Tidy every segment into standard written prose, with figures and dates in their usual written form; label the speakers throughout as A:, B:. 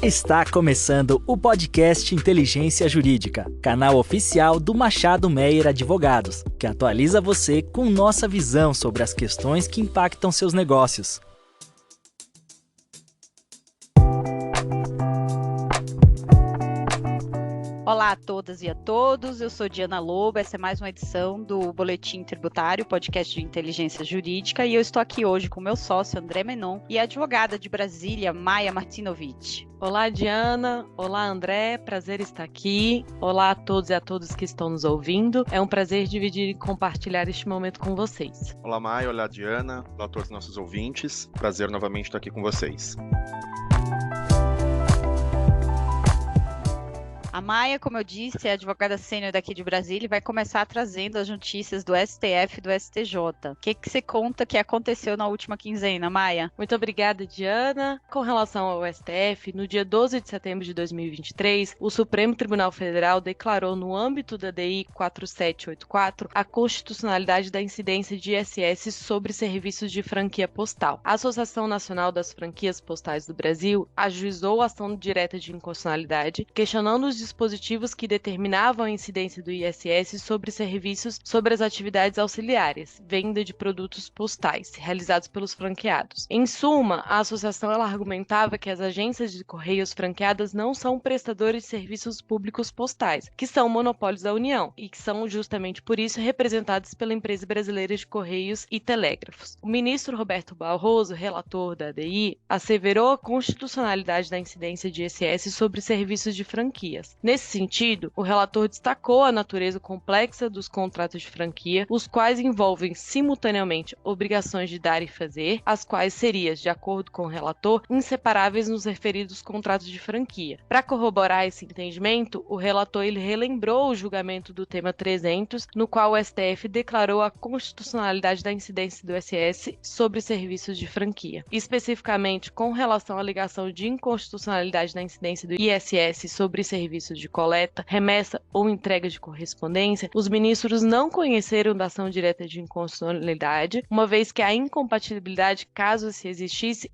A: Está começando o podcast Inteligência Jurídica, canal oficial do Machado Meyer Advogados, que atualiza você com nossa visão sobre as questões que impactam seus negócios.
B: Olá a todas e a todos, eu sou Diana Lobo, essa é mais uma edição do Boletim Tributário, podcast de inteligência jurídica, e eu estou aqui hoje com meu sócio André Menon e a advogada de Brasília, Maia Martinovic.
C: Olá, Diana. Olá, André. Prazer estar aqui. Olá a todos e a todas que estão nos ouvindo. É um prazer dividir e compartilhar este momento com vocês.
D: Olá, Maia. Olá, Diana. Olá a todos os nossos ouvintes. Prazer novamente estar aqui com vocês.
B: A Maia, como eu disse, é advogada sênior daqui de Brasília e vai começar trazendo as notícias do STF e do STJ. O que você conta que aconteceu na última quinzena, Maia?
C: Muito obrigada, Diana. Com relação ao STF, no dia 12 de setembro de 2023, o Supremo Tribunal Federal declarou, no âmbito da DI 4784, a constitucionalidade da incidência de ISS sobre serviços de franquia postal. A Associação Nacional das Franquias Postais do Brasil ajuizou a ação direta de inconstitucionalidade, questionando os dispositivos que determinavam a incidência do ISS sobre serviços sobre as atividades auxiliares, venda de produtos postais, realizados pelos franqueados. Em suma, a associação argumentava que as agências de correios franqueadas não são prestadores de serviços públicos postais, que são monopólios da União, e que são justamente por isso representados pela Empresa Brasileira de Correios e Telégrafos. O ministro Roberto Barroso, relator da ADI, asseverou a constitucionalidade da incidência de ISS sobre serviços de franquias. Nesse sentido, o relator destacou a natureza complexa dos contratos de franquia, os quais envolvem simultaneamente obrigações de dar e fazer, as quais seriam, de acordo com o relator, inseparáveis nos referidos contratos de franquia. Para corroborar esse entendimento, o relator relembrou o julgamento do tema 300, no qual o STF declarou a constitucionalidade da incidência do ISS sobre serviços de franquia. Especificamente, com relação à alegação de inconstitucionalidade da incidência do ISS sobre serviços de coleta, remessa ou entrega de correspondência, os ministros não conheceram da ação direta de inconstitucionalidade, uma vez que a incompatibilidade, caso se existisse,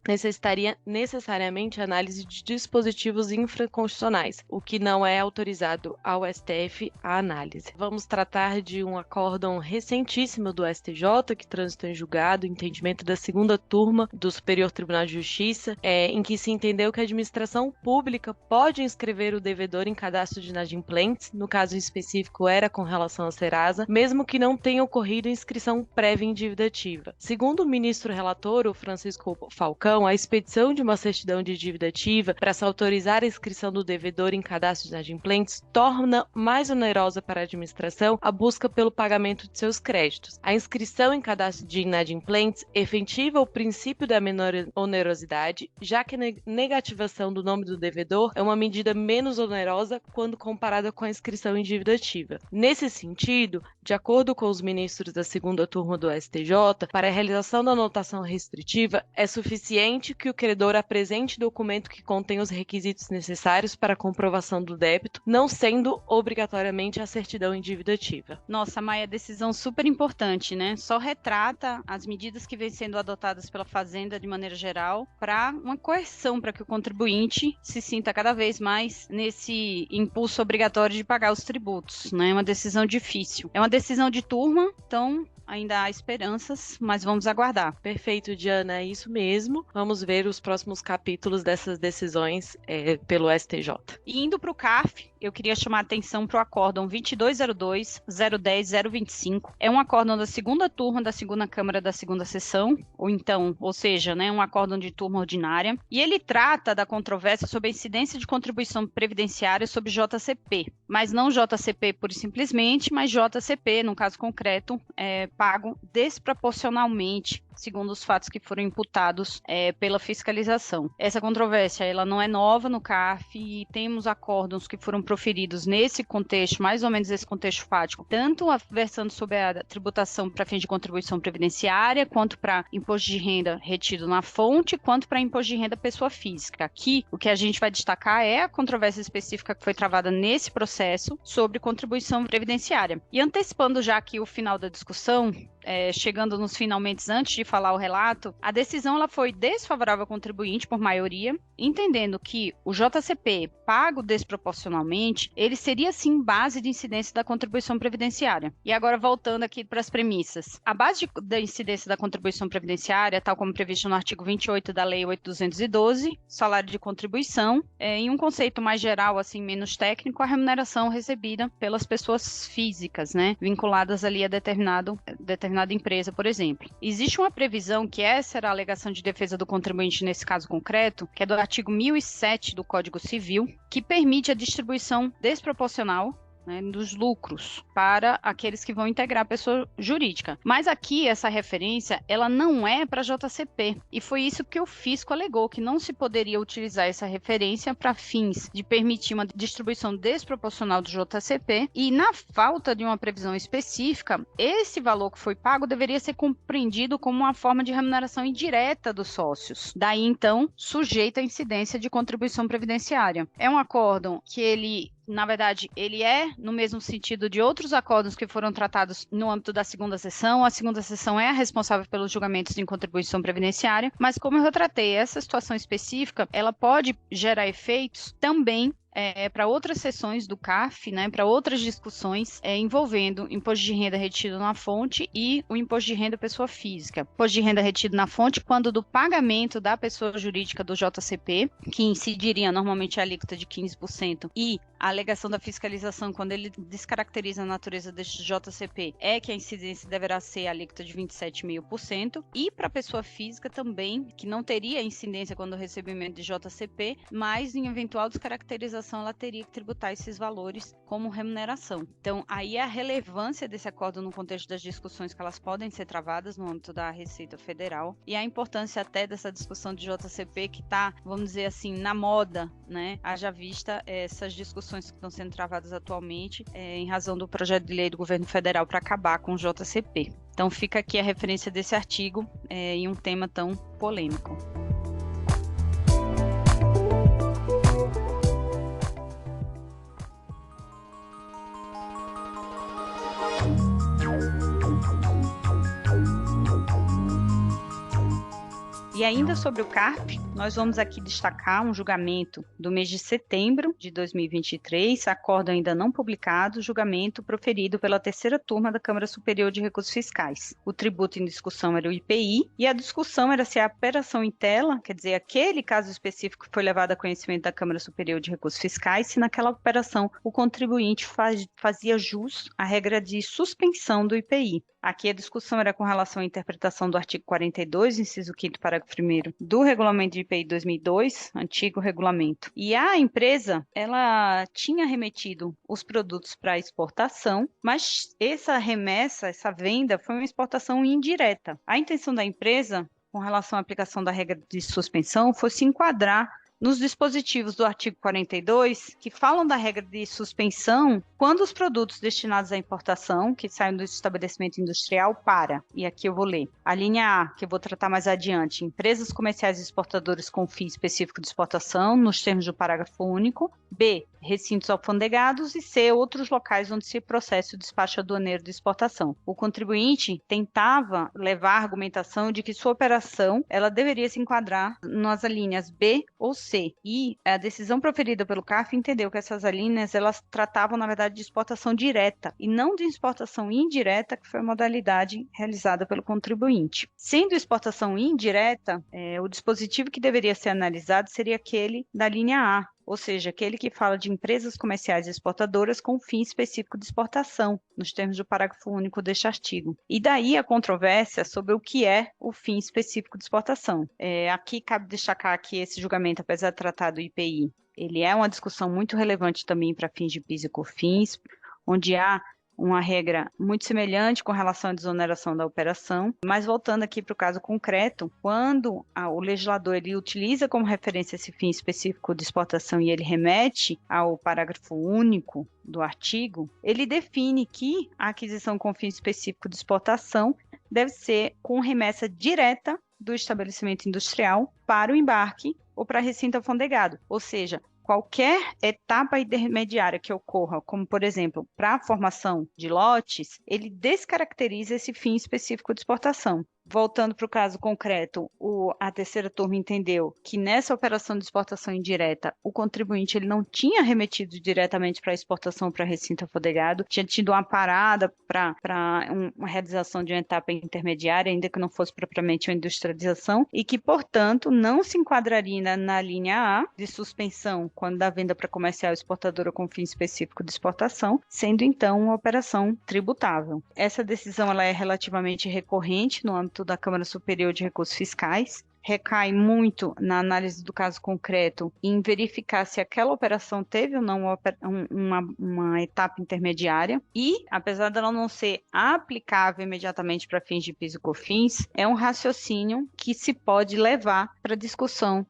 C: necessitaria necessariamente análise de dispositivos infraconstitucionais, o que não é autorizado ao STF a análise. Vamos tratar de um acórdão recentíssimo do STJ, que transitou em julgado, entendimento da segunda turma do Superior Tribunal de Justiça, em que se entendeu que a administração pública pode inscrever o devedor em cadastro de inadimplentes, no caso específico era com relação à Serasa, mesmo que não tenha ocorrido inscrição prévia em dívida ativa. Segundo o ministro relator, o Francisco Falcão, a expedição de uma certidão de dívida ativa para se autorizar a inscrição do devedor em cadastro de inadimplentes torna mais onerosa para a administração a busca pelo pagamento de seus créditos. A inscrição em cadastro de inadimplentes efetiva o princípio da menor onerosidade, já que a negativação do nome do devedor é uma medida menos onerosa quando comparada com a inscrição em dívida ativa. Nesse sentido, de acordo com os ministros da segunda turma do STJ, para a realização da anotação restritiva, é suficiente que o credor apresente documento que contém os requisitos necessários para a comprovação do débito, não sendo obrigatoriamente a certidão em dívida ativa.
B: Nossa, Maia, decisão super importante, né? Só retrata as medidas que vêm sendo adotadas pela Fazenda de maneira geral para uma coerção para que o contribuinte se sinta cada vez mais nesse impulso obrigatório de pagar os tributos, né? É uma decisão difícil. É uma decisão de turma, então ainda há esperanças, mas vamos aguardar.
C: Perfeito, Diana, é isso mesmo. Vamos ver os próximos capítulos dessas decisões pelo STJ.
B: E indo para o CARF, eu queria chamar a atenção para o acórdão 2202-010-025. É um acórdão da segunda turma da segunda Câmara da segunda sessão, ou seja, né, um acórdão de turma ordinária. E ele trata da controvérsia sobre a incidência de contribuição previdenciária sobre JCP, mas não JCP pura e simplesmente, mas JCP, no caso concreto, pago desproporcionalmente segundo os fatos que foram imputados pela fiscalização. Essa controvérsia ela não é nova no CARF e temos acórdãos que foram proferidos nesse contexto, mais ou menos esse contexto fático, tanto versando sobre a tributação para fins de contribuição previdenciária, quanto para imposto de renda retido na fonte, quanto para imposto de renda pessoa física. Aqui, o que a gente vai destacar é a controvérsia específica que foi travada nesse processo sobre contribuição previdenciária. E antecipando já aqui o final da discussão, chegando nos finalmente antes de falar o relato, a decisão ela foi desfavorável ao contribuinte por maioria, entendendo que o JCP pago desproporcionalmente, ele seria sim base de incidência da contribuição previdenciária. E agora voltando aqui para as premissas. A base da incidência da contribuição previdenciária, tal como previsto no artigo 28 da Lei 8.212, salário de contribuição, em um conceito mais geral, assim, menos técnico, a remuneração recebida pelas pessoas físicas, né, vinculadas ali a determinada empresa, por exemplo. Existe uma previsão que essa era a alegação de defesa do contribuinte nesse caso concreto, que é do artigo 1007 do Código Civil, que permite a distribuição desproporcional, né, dos lucros para aqueles que vão integrar a pessoa jurídica. Mas aqui, essa referência, ela não é para JCP. E foi isso que o fisco alegou, que não se poderia utilizar essa referência para fins de permitir uma distribuição desproporcional do JCP. E na falta de uma previsão específica, esse valor que foi pago deveria ser compreendido como uma forma de remuneração indireta dos sócios. Daí, então, sujeito à incidência de contribuição previdenciária. É um acórdão que ele, na verdade, ele é no mesmo sentido de outros acórdãos que foram tratados no âmbito da segunda seção. A segunda seção é a responsável pelos julgamentos de contribuição previdenciária, mas como eu retratei, essa situação específica, ela pode gerar efeitos também para outras sessões do CARF, né, para outras discussões envolvendo imposto de renda retido na fonte e o imposto de renda pessoa física. Imposto de renda retido na fonte quando do pagamento da pessoa jurídica do JCP, que incidiria normalmente a alíquota de 15%, e a alegação da fiscalização, quando ele descaracteriza a natureza deste JCP, é que a incidência deverá ser a alíquota de 27,5%, e para a pessoa física também, que não teria incidência quando o recebimento de JCP, mas em eventual descaracterização ela teria que tributar esses valores como remuneração. Então, aí a relevância desse acordo no contexto das discussões que elas podem ser travadas no âmbito da Receita Federal, e a importância até dessa discussão de JCP que está, vamos dizer assim, na moda, né? Haja vista essas discussões que estão sendo travadas atualmente em razão do projeto de lei do governo federal para acabar com o JCP. Então, fica aqui a referência desse artigo em um tema tão polêmico. E ainda sobre o CARF, nós vamos aqui destacar um julgamento do mês de setembro de 2023, acordo ainda não publicado, julgamento proferido pela terceira turma da Câmara Superior de Recursos Fiscais. O tributo em discussão era o IPI, e a discussão era se a operação em tela, quer dizer, aquele caso específico que foi levado a conhecimento da Câmara Superior de Recursos Fiscais, se naquela operação o contribuinte fazia jus à regra de suspensão do IPI. Aqui a discussão era com relação à interpretação do artigo 42, inciso 5º, parágrafo 1º, do Regulamento de IPI 2002, antigo regulamento. E a empresa, ela tinha remetido os produtos para exportação, mas essa remessa, essa venda, foi uma exportação indireta. A intenção da empresa, com relação à aplicação da regra de suspensão, foi se enquadrar nos dispositivos do artigo 42, que falam da regra de suspensão quando os produtos destinados à importação, que saem do estabelecimento industrial, para. E aqui eu vou ler. A linha A, que eu vou tratar mais adiante, empresas comerciais e exportadoras com fim específico de exportação, nos termos do parágrafo único. B, recintos alfandegados. E C, outros locais onde se processa o despacho aduaneiro de exportação. O contribuinte tentava levar a argumentação de que sua operação ela deveria se enquadrar nas alíneas B ou C. E a decisão proferida pelo CARF entendeu que essas alíneas elas tratavam, na verdade, de exportação direta e não de exportação indireta, que foi a modalidade realizada pelo contribuinte. Sendo exportação indireta, o dispositivo que deveria ser analisado seria aquele da linha A, ou seja, aquele que fala de empresas comerciais e exportadoras com fim específico de exportação, nos termos do parágrafo único deste artigo. E daí a controvérsia sobre o que é o fim específico de exportação. Aqui cabe destacar que esse julgamento, apesar de tratar do IPI, ele é uma discussão muito relevante também para fins de PIS e COFINS, onde há uma regra muito semelhante com relação à desoneração da operação, mas voltando aqui para o caso concreto, quando o legislador ele utiliza como referência esse fim específico de exportação e ele remete ao parágrafo único do artigo, ele define que a aquisição com fim específico de exportação deve ser com remessa direta do estabelecimento industrial para o embarque ou para recinto alfandegado, ou seja, qualquer etapa intermediária que ocorra, como por exemplo, para a formação de lotes, ele descaracteriza esse fim específico de exportação. Voltando para o caso concreto, a terceira turma entendeu que nessa operação de exportação indireta, o contribuinte ele não tinha remetido diretamente para a exportação para recinto afodegado, tinha tido uma parada para uma realização de uma etapa intermediária, ainda que não fosse propriamente uma industrialização, e que, portanto, não se enquadraria na linha A de suspensão quando da venda para comercial exportadora com fim específico de exportação, sendo então uma operação tributável. Essa decisão ela é relativamente recorrente no âmbito da Câmara Superior de Recursos Fiscais, recai muito na análise do caso concreto em verificar se aquela operação teve ou não uma etapa intermediária e, apesar dela não ser aplicável imediatamente para fins de PIS e COFINS, é um raciocínio que se pode levar para discussão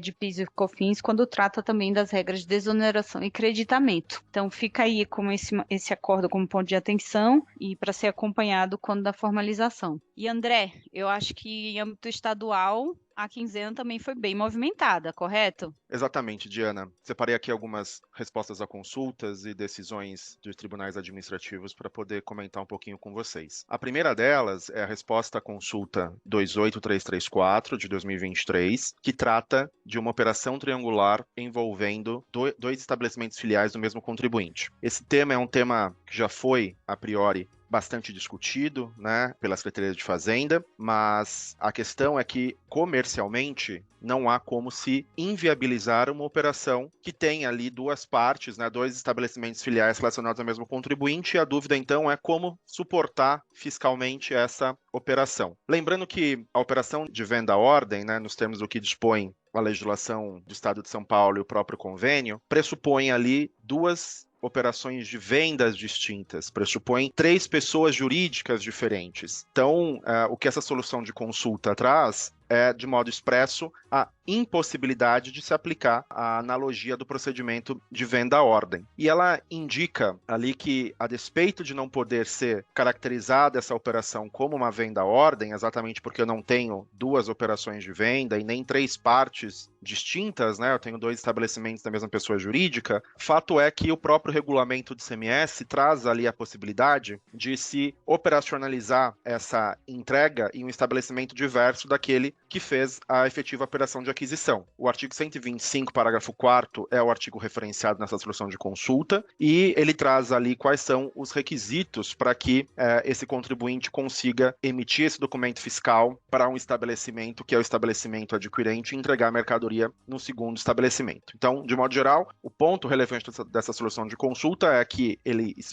B: de PIS e COFINS quando trata também das regras de desoneração e creditamento. Então fica aí como esse acordo como ponto de atenção e para ser acompanhado quando da formalização. E André, eu acho que em âmbito estadual a quinzena também foi bem movimentada, correto?
D: Exatamente, Diana. Separei aqui algumas respostas a consultas e decisões dos tribunais administrativos para poder comentar um pouquinho com vocês. A primeira delas é a resposta à consulta 28334 de 2023, que trata de uma operação triangular envolvendo dois estabelecimentos filiais do mesmo contribuinte. Esse tema é um tema que já foi, a priori, bastante discutido, né, pelas secretarias de Fazenda, mas a questão é que, comercialmente, não há como se inviabilizar uma operação que tem ali duas partes, né, dois estabelecimentos filiais relacionados ao mesmo contribuinte, e a dúvida, então, é como suportar fiscalmente essa operação. Lembrando que a operação de venda à ordem, né, nos termos do que dispõe a legislação do Estado de São Paulo e o próprio convênio, pressupõe ali duas operações de vendas distintas, pressupõem três pessoas jurídicas diferentes. Então, o que essa solução de consulta traz é, de modo expresso, a impossibilidade de se aplicar a analogia do procedimento de venda à ordem. E ela indica ali que, a despeito de não poder ser caracterizada essa operação como uma venda à ordem, exatamente porque eu não tenho duas operações de venda e nem três partes distintas, né? Eu tenho dois estabelecimentos da mesma pessoa jurídica, fato é que o próprio regulamento do ICMS traz ali a possibilidade de se operacionalizar essa entrega em um estabelecimento diverso daquele que fez a efetiva operação de aquisição. O artigo 125, parágrafo 4º, é o artigo referenciado nessa solução de consulta, e ele traz ali quais são os requisitos para que esse contribuinte consiga emitir esse documento fiscal para um estabelecimento que é o estabelecimento adquirente e entregar a mercadoria no segundo estabelecimento. Então, de modo geral, o ponto relevante dessa solução de consulta é que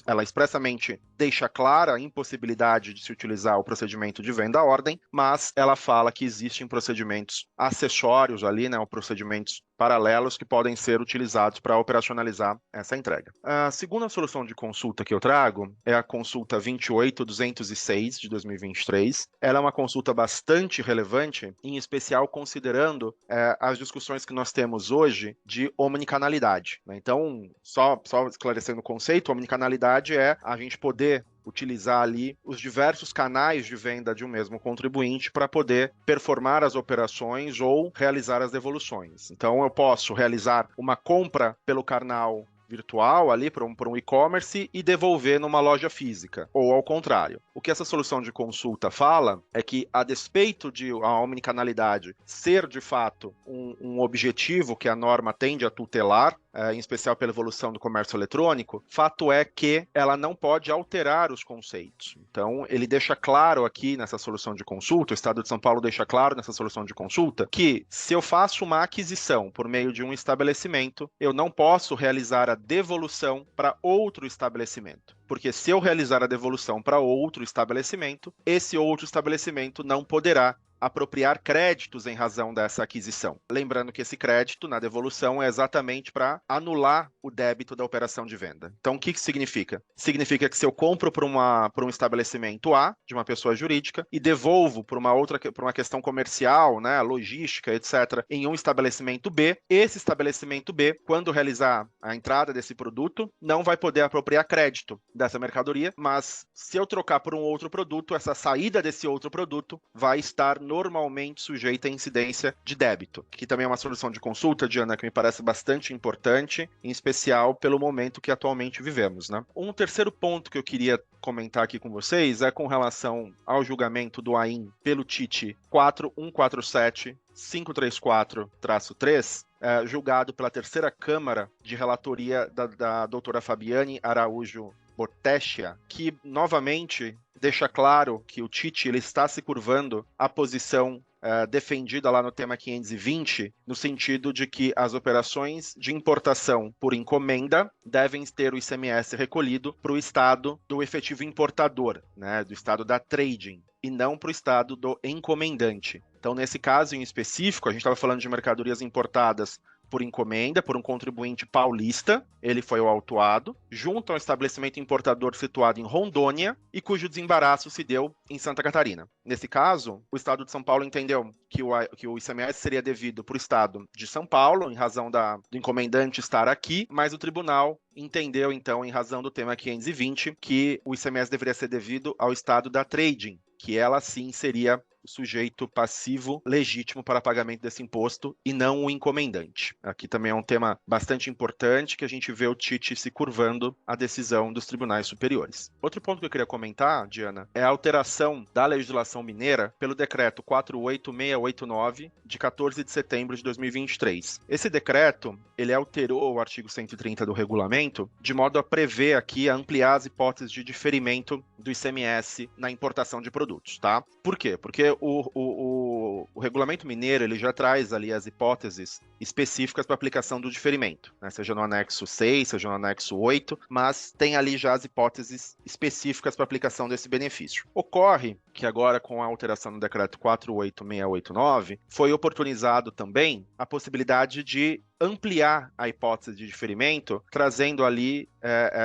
D: ela expressamente deixa clara a impossibilidade de se utilizar o procedimento de venda à ordem, mas ela fala que existem procedimentos acessórios ali, né, procedimentos paralelos que podem ser utilizados para operacionalizar essa entrega. A segunda solução de consulta que eu trago é a consulta 28206 de 2023. Ela é uma consulta bastante relevante, em especial considerando as discussões que nós temos hoje de omnicanalidade, né? Então, só esclarecendo o conceito, omnicanalidade é a gente poder utilizar ali os diversos canais de venda de um mesmo contribuinte para poder performar as operações ou realizar as devoluções. Então, eu posso realizar uma compra pelo canal virtual ali para um e-commerce e devolver numa loja física, ou ao contrário. O que essa solução de consulta fala é que, a despeito de a omnicanalidade ser de fato um objetivo que a norma tende a tutelar, em especial pela evolução do comércio eletrônico, fato é que ela não pode alterar os conceitos. Então, ele deixa claro aqui nessa solução de consulta, o Estado de São Paulo deixa claro nessa solução de consulta, que se eu faço uma aquisição por meio de um estabelecimento, eu não posso realizar a devolução para outro estabelecimento. Porque se eu realizar a devolução para outro estabelecimento, esse outro estabelecimento não poderá apropriar créditos em razão dessa aquisição. Lembrando que esse crédito na devolução é exatamente para anular o débito da operação de venda. Então, o que significa? Significa que se eu compro para um estabelecimento A, de uma pessoa jurídica, e devolvo por uma questão comercial, né, logística, etc., em um estabelecimento B, esse estabelecimento B, quando realizar a entrada desse produto, não vai poder apropriar crédito dessa mercadoria, mas se eu trocar por um outro produto, essa saída desse outro produto vai estar no normalmente sujeita à incidência de débito, que também é uma solução de consulta, Diana, que me parece bastante importante, em especial pelo momento que atualmente vivemos, né? Um terceiro ponto que eu queria comentar aqui com vocês é com relação ao julgamento do AIN pelo TIT 4147-534-3, julgado pela terceira Câmara de Relatoria da doutora Fabiane Araújo Botescia, que novamente deixa claro que o TIT ele está se curvando à posição defendida lá no tema 520, no sentido de que as operações de importação por encomenda devem ter o ICMS recolhido para o estado do efetivo importador, né, do estado da trading, e não para o estado do encomendante. Então, nesse caso em específico, a gente estava falando de mercadorias importadas por encomenda, por um contribuinte paulista, ele foi o autuado, junto a um estabelecimento importador situado em Rondônia e cujo desembaraço se deu em Santa Catarina. Nesse caso, o Estado de São Paulo entendeu que o ICMS seria devido para o Estado de São Paulo, em razão do encomendante estar aqui, mas o tribunal entendeu, então, em razão do tema 520, que o ICMS deveria ser devido ao Estado da trading, que ela sim seria o sujeito passivo legítimo para pagamento desse imposto e não o encomendante. Aqui também é um tema bastante importante que a gente vê o TIT se curvando à decisão dos tribunais superiores. Outro ponto que eu queria comentar, Diana, é a alteração da legislação mineira pelo decreto 48689 de 14 de setembro de 2023. Esse decreto, ele alterou o artigo 130 do regulamento de modo a prever aqui, a ampliar as hipóteses de diferimento do ICMS na importação de produtos, tá? Por quê? Porque o regulamento mineiro ele já traz ali as hipóteses específicas para aplicação do diferimento, né? Seja no anexo 6, seja no anexo 8, mas tem ali já as hipóteses específicas para aplicação desse benefício. Ocorre que agora, com a alteração no decreto 48689, foi oportunizado também a possibilidade de ampliar a hipótese de diferimento, trazendo ali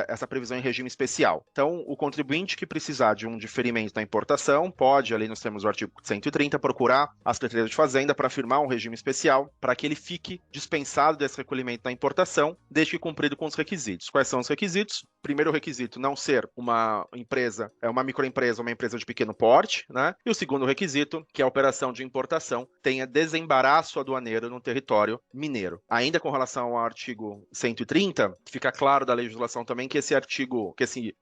D: essa previsão em regime especial. Então, o contribuinte que precisar de um diferimento na importação pode, ali nos termos do artigo 130, procurar a Secretaria de Fazenda para firmar um regime especial para que ele fique dispensado desse recolhimento na importação, desde que cumprido com os requisitos. Quais são os requisitos? Primeiro requisito, não ser uma empresa, uma microempresa ou uma empresa de pequeno porte, né? E o segundo requisito, que a operação de importação tenha desembaraço aduaneiro no território mineiro. Ainda com relação ao artigo 130, fica claro da legislação também que esse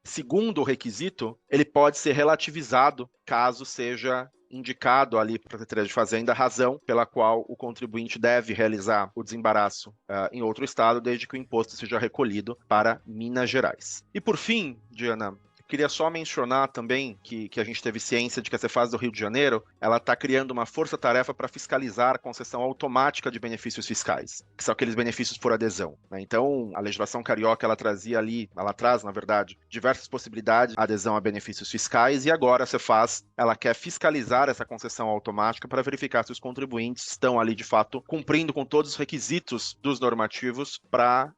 D: segundo requisito, ele pode ser relativizado caso seja indicado ali para a Secretaria de Fazenda a razão pela qual o contribuinte deve realizar o desembaraço em outro estado, desde que o imposto seja recolhido para Minas Gerais. E por fim, Diana, queria só mencionar também que a gente teve ciência de que a Cefaz do Rio de Janeiro ela está criando uma força-tarefa para fiscalizar a concessão automática de benefícios fiscais, que são aqueles benefícios por adesão, né? Então, a legislação carioca ela traz, na verdade, diversas possibilidades de adesão a benefícios fiscais e agora a Cefaz ela quer fiscalizar essa concessão automática para verificar se os contribuintes estão ali, de fato, cumprindo com todos os requisitos dos normativos para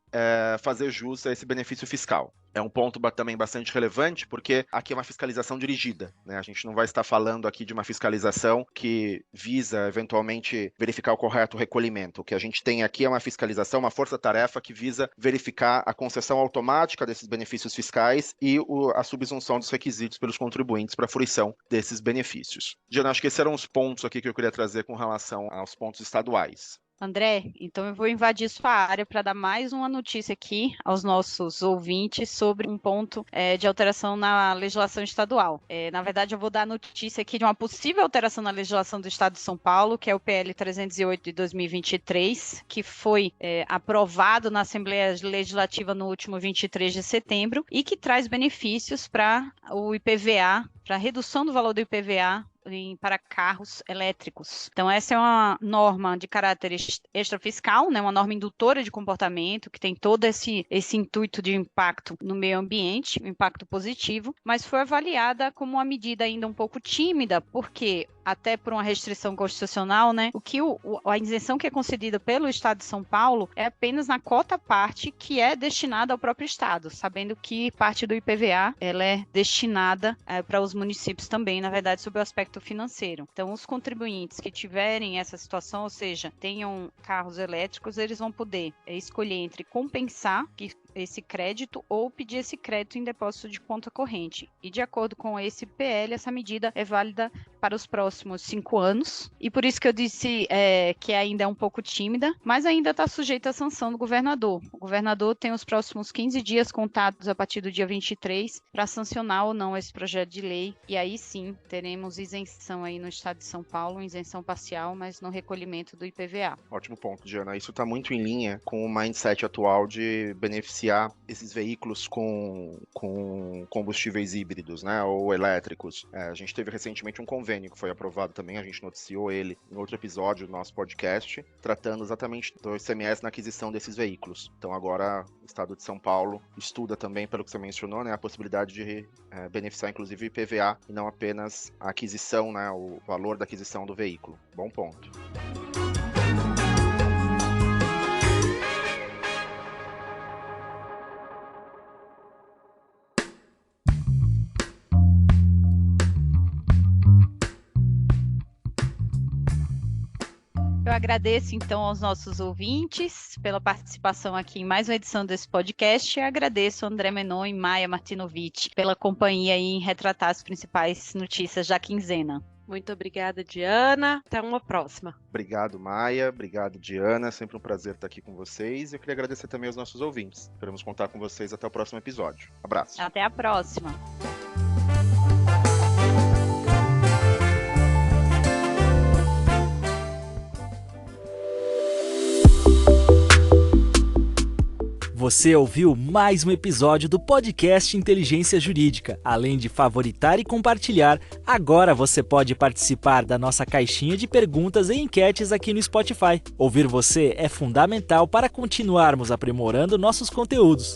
D: fazer jus a esse benefício fiscal. É um ponto também bastante relevante, porque aqui é uma fiscalização dirigida, né? A gente não vai estar falando aqui de uma fiscalização que visa, eventualmente, verificar o correto recolhimento. O que a gente tem aqui é uma fiscalização, uma força-tarefa que visa verificar a concessão automática desses benefícios fiscais e a subsunção dos requisitos pelos contribuintes para a fruição desses benefícios. Diana, acho que esses eram os pontos aqui que eu queria trazer com relação aos pontos estaduais.
B: André, então eu vou invadir sua área para dar mais uma notícia aqui aos nossos ouvintes sobre um ponto de alteração na legislação estadual. Na verdade, eu vou dar notícia aqui de uma possível alteração na legislação do Estado de São Paulo, que é o PL 308 de 2023, que foi aprovado na Assembleia Legislativa no último 23 de setembro e que traz benefícios para o IPVA, para a redução do valor do IPVA para carros elétricos. Então, essa é uma norma de caráter extrafiscal, né? Uma norma indutora de comportamento, que tem todo esse intuito de impacto no meio ambiente, um impacto positivo, mas foi avaliada como uma medida ainda um pouco tímida, porque até por uma restrição constitucional, né? A isenção que é concedida pelo Estado de São Paulo é apenas na cota parte que é destinada ao próprio Estado, sabendo que parte do IPVA ela é destinada para os municípios também, na verdade, sob o aspecto financeiro. Então, os contribuintes que tiverem essa situação, ou seja, tenham carros elétricos, eles vão poder escolher entre compensar, que esse crédito ou pedir esse crédito em depósito de conta corrente. E de acordo com esse PL, essa medida é válida para os próximos 5 anos. E por isso que eu disse que ainda é um pouco tímida, mas ainda está sujeita à sanção do governador. O governador tem os próximos 15 dias contados a partir do dia 23 para sancionar ou não esse projeto de lei. E aí sim, teremos isenção aí no estado de São Paulo, isenção parcial, mas no recolhimento do IPVA.
D: Ótimo ponto, Diana. Isso está muito em linha com o mindset atual de beneficiar esses veículos com combustíveis híbridos, né, ou elétricos. A gente teve recentemente um convênio que foi aprovado também, a gente noticiou ele em outro episódio do nosso podcast, tratando exatamente do ICMS na aquisição desses veículos. Então agora o estado de São Paulo estuda também, pelo que você mencionou, né, a possibilidade de beneficiar inclusive o IPVA e não apenas a aquisição, né, o valor da aquisição do veículo. Bom ponto.
B: Eu agradeço, então, aos nossos ouvintes pela participação aqui em mais uma edição desse podcast e agradeço a André Menon e Maia Martinovic pela companhia em retratar as principais notícias da quinzena.
C: Muito obrigada, Diana. Até uma próxima.
D: Obrigado, Maia. Obrigado, Diana. Sempre um prazer estar aqui com vocês. Eu queria agradecer também aos nossos ouvintes. Esperamos contar com vocês até o próximo episódio. Abraço.
B: Até a próxima.
A: Você ouviu mais um episódio do podcast Inteligência Jurídica. Além de favoritar e compartilhar, agora você pode participar da nossa caixinha de perguntas e enquetes aqui no Spotify. Ouvir você é fundamental para continuarmos aprimorando nossos conteúdos.